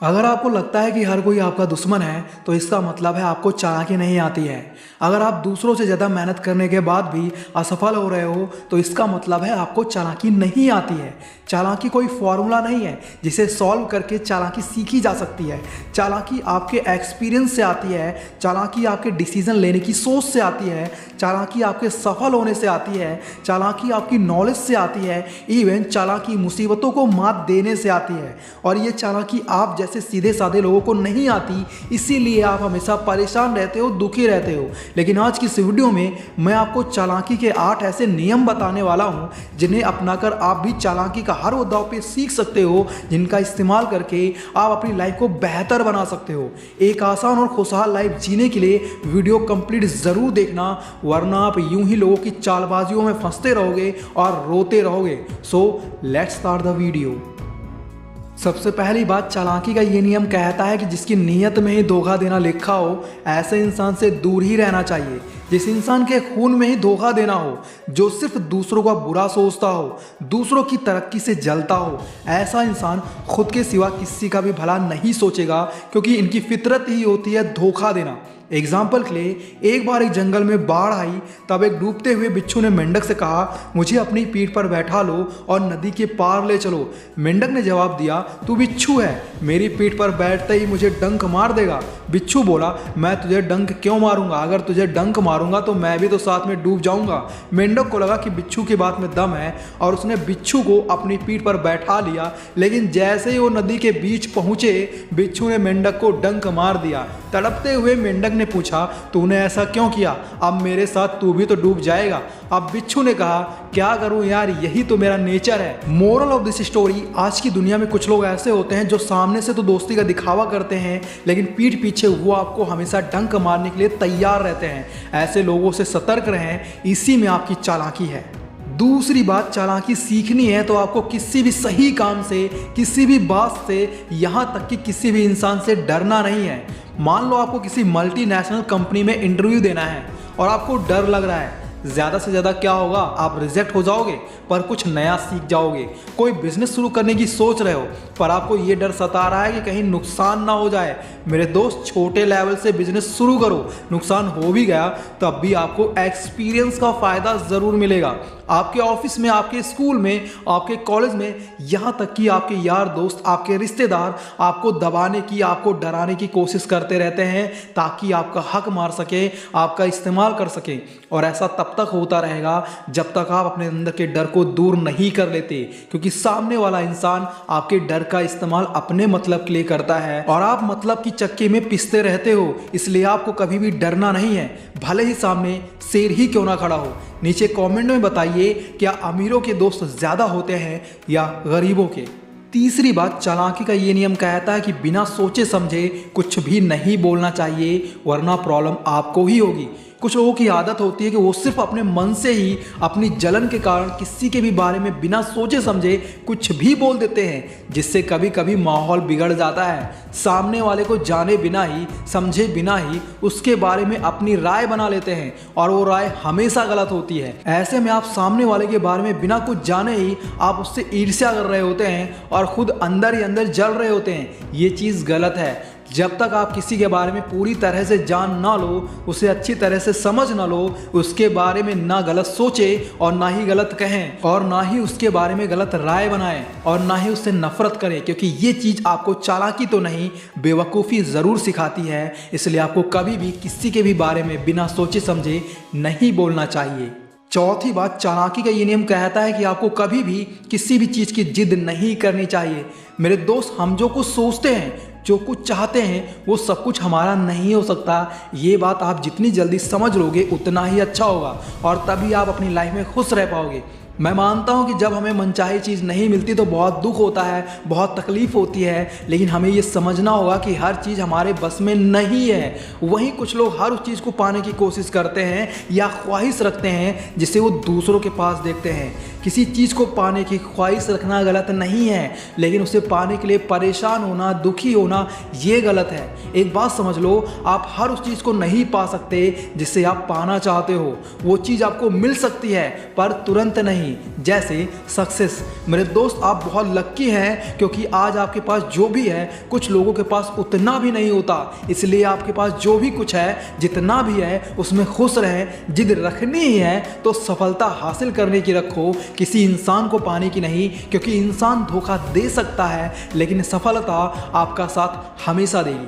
अगर आपको लगता है कि हर कोई आपका दुश्मन है तो इसका मतलब है आपको चालाकी नहीं आती है। अगर आप दूसरों से ज़्यादा मेहनत करने के बाद भी असफल हो रहे हो तो इसका मतलब है आपको चालाकी नहीं आती है। चालाकी कोई फॉर्मूला नहीं है जिसे सॉल्व करके चालाकी सीखी जा सकती है। चालाकी आपके एक्सपीरियंस से आती है, चालाकी आपके डिसीजन लेने की सोच से आती है, चालाकी आपके सफल होने से आती है, चालाकी आपकी नॉलेज से आती है, इवन चालाकी मुसीबतों को मात देने से आती है। और ये चालाकी आप जैसे सीधे साधे लोगों को नहीं आती, इसीलिए आप हमेशा परेशान रहते हो, दुखी रहते हो। लेकिन आज की इस वीडियो में मैं आपको चालाकी के 8 ऐसे नियम बताने वाला हूँ जिन्हें अपनाकर आप भी चालाकी का हर वो दांव पे सीख सकते हो, जिनका इस्तेमाल करके आप अपनी लाइफ को बेहतर बना सकते हो। एक आसान और खुशहाल लाइफ जीने के लिए वीडियो कंप्लीट ज़रूर देखना, वरना आप यूं ही लोगों की चालबाजियों में फंसते रहोगे और रोते रहोगे। So let's start the video. सबसे पहली बात, चालाकी का ये नियम कहता है कि जिसकी नीयत में ही धोखा देना लिखा हो, ऐसे इंसान से दूर ही रहना चाहिए। जिस इंसान के खून में ही धोखा देना हो, जो सिर्फ दूसरों का बुरा सोचता हो, दूसरों की तरक्की से जलता हो, ऐसा इंसान खुद के सिवा किसी का भी भला नहीं सोचेगा, क्योंकि इनकी फितरत ही होती है धोखा देना। एग्जाम्पल के लिए, एक बार एक जंगल में बाढ़ आई, तब एक डूबते हुए बिच्छू ने मेंढक से कहा, मुझे अपनी पीठ पर बैठा लो और नदी के पार ले चलो। मेंढक ने जवाब दिया, तू बिच्छू है, मेरी पीठ पर बैठते ही मुझे डंक मार देगा। बिच्छू बोला, मैं तुझे डंक क्यों मारूंगा, अगर तुझे डंक मारूंगा तो मैं भी तो साथ में डूब जाऊंगा। मेंढक को लगा कि बिच्छू की बात में दम है और उसने बिच्छू को अपनी पीठ पर बैठा लिया, लेकिन जैसे ही वो नदी के बीच पहुंचे, बिच्छू ने मेंढक को डंक मार दिया। तड़पते हुए मेंढक ने पूछा, तूने ऐसा क्यों किया, अब मेरे साथ तू भी तो डूब जाएगा। अब बिच्छू ने कहा, क्या करूं यार, यही तो मेरा नेचर है। मोरल ऑफ दिस स्टोरी, आज की दुनिया में कुछ लोग ऐसे होते हैं जो सामने से तो दोस्ती का दिखावा करते हैं, लेकिन पीठ पीछे वो आपको हमेशा डंक मारने के लिए तैयार रहते हैं। ऐसे लोगों से सतर्क रहें, इसी में आपकी चालाकी है। दूसरी बात, चालाकी सीखनी है तो आपको किसी भी सही काम से, किसी भी बात से, यहाँ तक कि किसी भी इंसान से डरना नहीं है। मान लो आपको किसी मल्टीनेशनल कंपनी में इंटरव्यू देना है और आपको डर लग रहा है, ज़्यादा से ज़्यादा क्या होगा, आप रिजेक्ट हो जाओगे पर कुछ नया सीख जाओगे। कोई बिजनेस शुरू करने की सोच रहे हो पर आपको ये डर सता रहा है कि कहीं नुकसान ना हो जाए। मेरे दोस्त, छोटे लेवल से बिजनेस शुरू करो, नुकसान हो भी गया तब भी आपको एक्सपीरियंस का फ़ायदा ज़रूर मिलेगा। आपके ऑफिस में, आपके स्कूल में, आपके कॉलेज में, यहाँ तक कि आपके यार दोस्त, आपके रिश्तेदार आपको दबाने की, आपको डराने की कोशिश करते रहते हैं ताकि आपका हक मार सके, आपका इस्तेमाल कर सके। और ऐसा तब तक होता रहेगा जब तक आप अपने अंदर के डर को दूर नहीं कर लेते, क्योंकि सामने वाला इंसान आपके डर का इस्तेमाल अपने मतलब के लिए करता है और आप मतलब की चक्की में पिसते रहते हो। इसलिए आपको कभी भी डरना नहीं है, भले ही सामने शेर ही क्यों ना खड़ा हो। नीचे कमेंट में बताइए, क्या अमीरों के दोस्त ज़्यादा होते हैं या गरीबों के। तीसरी बात, चालाकी का ये नियम कहता है कि बिना सोचे समझे कुछ भी नहीं बोलना चाहिए, वरना प्रॉब्लम आपको ही होगी। कुछ लोगों की आदत होती है कि वो सिर्फ अपने मन से ही, अपनी जलन के कारण किसी के भी बारे में बिना सोचे समझे कुछ भी बोल देते हैं, जिससे कभी कभी माहौल बिगड़ जाता है। सामने वाले को जाने बिना ही, समझे बिना ही उसके बारे में अपनी राय बना लेते हैं और वो राय हमेशा गलत होती है। ऐसे में आप सामने वाले के बारे में बिना कुछ जाने ही आप उससे ईर्ष्या कर रहे होते हैं और खुद अंदर ही अंदर जल रहे होते हैं। ये चीज़ गलत है। जब तक आप किसी के बारे में पूरी तरह से जान ना लो, उसे अच्छी तरह से समझ ना लो, उसके बारे में ना गलत सोचे और ना ही गलत कहें और ना ही उसके बारे में गलत राय बनाएं और ना ही उससे नफरत करें, क्योंकि ये चीज़ आपको चालाकी तो नहीं, बेवकूफ़ी ज़रूर सिखाती है। इसलिए आपको कभी भी किसी के भी बारे में बिना सोचे समझे नहीं बोलना चाहिए। चौथी बात, चालाकी का ये नियम कहता है कि आपको कभी भी किसी भी चीज़ की जिद नहीं करनी चाहिए। मेरे दोस्त, हम जो कुछ सोचते हैं, जो कुछ चाहते हैं, वो सब कुछ हमारा नहीं हो सकता। ये बात आप जितनी जल्दी समझ लोगे उतना ही अच्छा होगा और तभी आप अपनी लाइफ में खुश रह पाओगे। मैं मानता हूँ कि जब हमें मनचाही चीज़ नहीं मिलती तो बहुत दुख होता है, बहुत तकलीफ़ होती है, लेकिन हमें ये समझना होगा कि हर चीज़ हमारे बस में नहीं है। वहीं कुछ लोग हर उस चीज़ को पाने की कोशिश करते हैं या ख्वाहिश रखते हैं जिसे वो दूसरों के पास देखते हैं। किसी चीज़ को पाने की ख्वाहिश रखना गलत नहीं है, लेकिन उसे पाने के लिए परेशान होना, दुखी होना, बोलना ये गलत है। एक बात समझ लो, आप हर उस चीज़ को नहीं पा सकते जिसे आप पाना चाहते हो। वो चीज़ आपको मिल सकती है पर तुरंत नहीं। जैसे सक्सेस। मेरे दोस्त, आप बहुत लक्की हैं क्योंकि आज आपके पास जो भी है कुछ लोगों के पास उतना भी नहीं होता। इसलिए आपके पास जो भी कुछ है, जितना भी है, उसमें खुश रहें। जिद रखनी ही है तो सफलता हासिल करने की रखो, किसी इंसान को पाने की नहीं, क्योंकि इंसान धोखा दे सकता है लेकिन सफलता आपका साथ हमेशा देगी।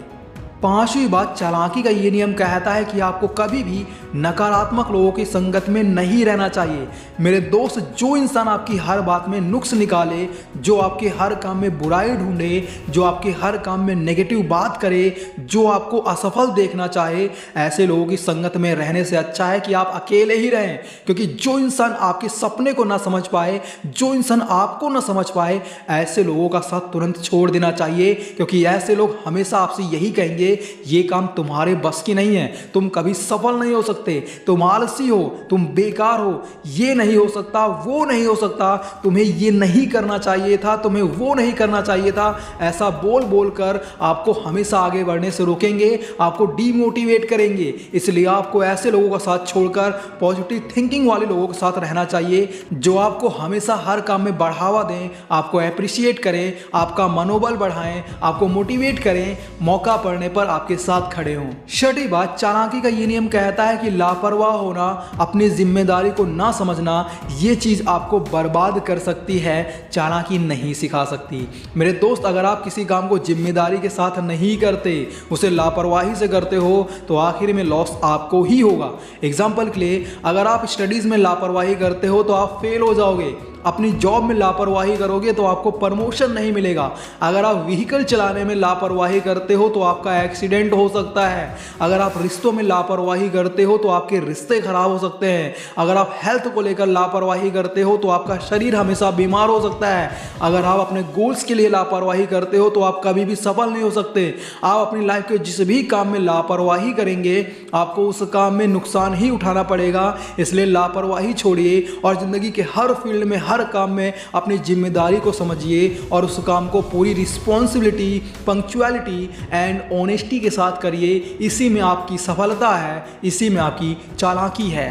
पांचवी बात, चालाकी का ये नियम कहता है कि आपको कभी भी नकारात्मक लोगों की संगत में नहीं रहना चाहिए। मेरे दोस्त, जो इंसान आपकी हर बात में नुक्स निकाले, जो आपके हर काम में बुराई ढूंढे, जो आपके हर काम में नेगेटिव बात करे, जो आपको असफल देखना चाहे, ऐसे लोगों की संगत में रहने से अच्छा है कि आप अकेले ही रहें। क्योंकि जो इंसान आपके सपने को ना समझ पाए, जो इंसान आपको ना समझ पाए, ऐसे लोगों का साथ तुरंत छोड़ देना चाहिए। क्योंकि ऐसे लोग हमेशा आपसे यही कहेंगे, ये काम तुम्हारे बस की नहीं है, तुम कभी सफल नहीं हो सकते, तुम आलसी हो, तुम बेकार हो, ये नहीं हो सकता, वो नहीं हो सकता, तुम्हें ये नहीं करना चाहिए था, तुम्हें वो नहीं करना चाहिए था। ऐसा बोल बोल कर आपको हमेशा आगे बढ़ने से रोकेंगे, आपको डीमोटिवेट करेंगे। इसलिए आपको ऐसे लोगों का साथ छोड़कर पॉजिटिव थिंकिंग वाले लोगों के साथ रहना चाहिए, जो आपको हमेशा हर काम में बढ़ावा दें, आपको अप्रिशिएट करें, आपका मनोबल बढ़ाएं, आपको मोटिवेट करें, मौका पड़ने पर आपके साथ खड़े हों। छठी बात, चालाकी का ये नियम कहता है कि लापरवाह होना, अपनी जिम्मेदारी को ना समझना, ये चीज़ आपको बर्बाद कर सकती है, चालाकी नहीं सिखा सकती। मेरे दोस्त, अगर आप किसी काम को जिम्मेदारी के साथ नहीं करते, उसे लापरवाही से करते हो, तो आखिर में लॉस आपको ही होगा। एग्जाम्पल के लिए, अगर आप स्टडीज़ में लापरवाही करते हो तो आप फेल हो जाओगे। अपनी जॉब में लापरवाही करोगे तो आपको प्रमोशन नहीं मिलेगा। अगर आप व्हीकल चलाने में लापरवाही करते हो तो आपका एक्सीडेंट हो सकता है। अगर आप रिश्तों में लापरवाही करते हो तो आपके रिश्ते खराब हो सकते हैं। अगर आप हेल्थ को लेकर लापरवाही करते हो तो आपका शरीर हमेशा बीमार हो सकता है। अगर आप अपने गोल्स के लिए लापरवाही करते हो तो आप कभी भी सफल नहीं हो सकते। आप अपनी लाइफ के जिस भी काम में लापरवाही करेंगे, आपको उस काम में नुकसान ही उठाना पड़ेगा। इसलिए लापरवाही छोड़िए और ज़िंदगी के हर फील्ड में, हर काम में अपनी जिम्मेदारी को समझिए और उस काम को पूरी रिस्पॉन्सिबिलिटी, पंक्चुअलिटी एंड ऑनेस्टी के साथ करिए। इसी में आपकी सफलता है, इसी में आपकी चालाकी है।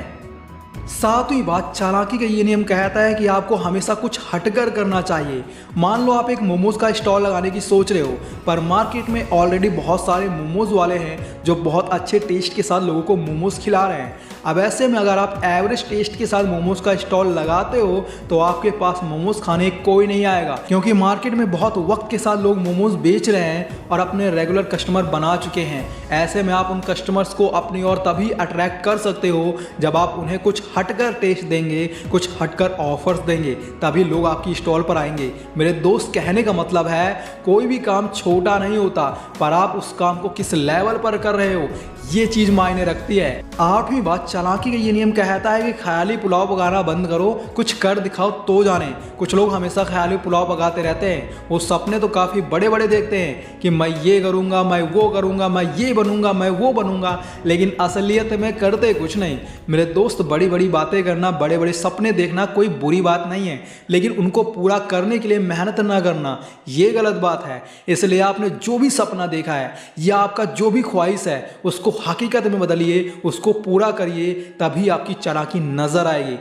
सातवीं बात, चालाकी का ये नियम कहता है कि आपको हमेशा कुछ हटकर करना चाहिए। मान लो आप एक मोमोज का स्टॉल लगाने की सोच रहे हो, पर मार्केट में ऑलरेडी बहुत सारे मोमोज वाले हैं जो बहुत अच्छे टेस्ट के साथ लोगों को मोमोज खिला रहे हैं। अब ऐसे में अगर आप एवरेज टेस्ट के साथ मोमोज का स्टॉल लगाते हो तो आपके पास मोमोज खाने कोई नहीं आएगा, क्योंकि मार्केट में बहुत वक्त के साथ लोग मोमोज बेच रहे हैं और अपने रेगुलर कस्टमर बना चुके हैं। ऐसे में आप उन कस्टमर्स को अपनी ओर तभी अट्रैक्ट कर सकते हो जब आप उन्हें कुछ हटकर टेस्ट देंगे, कुछ हटकर ऑफर्स देंगे, तभी लोग आपकी स्टॉल पर आएंगे। मेरे दोस्त, कहने का मतलब है कोई भी काम छोटा नहीं होता, पर आप उस काम को किस लेवल पर कर रहे हो, ये चीज़ मायने रखती है। आठवीं बात, चालाकी का ये नियम कहता है कि ख्याली पुलाव पकाना बंद करो, कुछ कर दिखाओ तो जाने। कुछ लोग हमेशा ख्याली पुलाव पकाते रहते हैं। वो सपने तो काफ़ी बड़े बड़े देखते हैं कि मैं ये करूँगा, मैं वो करूँगा, मैं ये बनूँगा, मैं वो बनूँगा, लेकिन असलियत में करते कुछ नहीं। मेरे दोस्त, बड़ी बड़ी बातें करना, बड़े बड़े सपने देखना कोई बुरी बात नहीं है, लेकिन उनको पूरा करने के लिए मेहनत ना करना, ये गलत बात है। इसलिए आपने जो भी सपना देखा है या आपका जो भी ख्वाहिश है, उसको हकीकत में बदलिए, उसको पूरा करिए, तभी आपकी चालाकी नजर आएगी।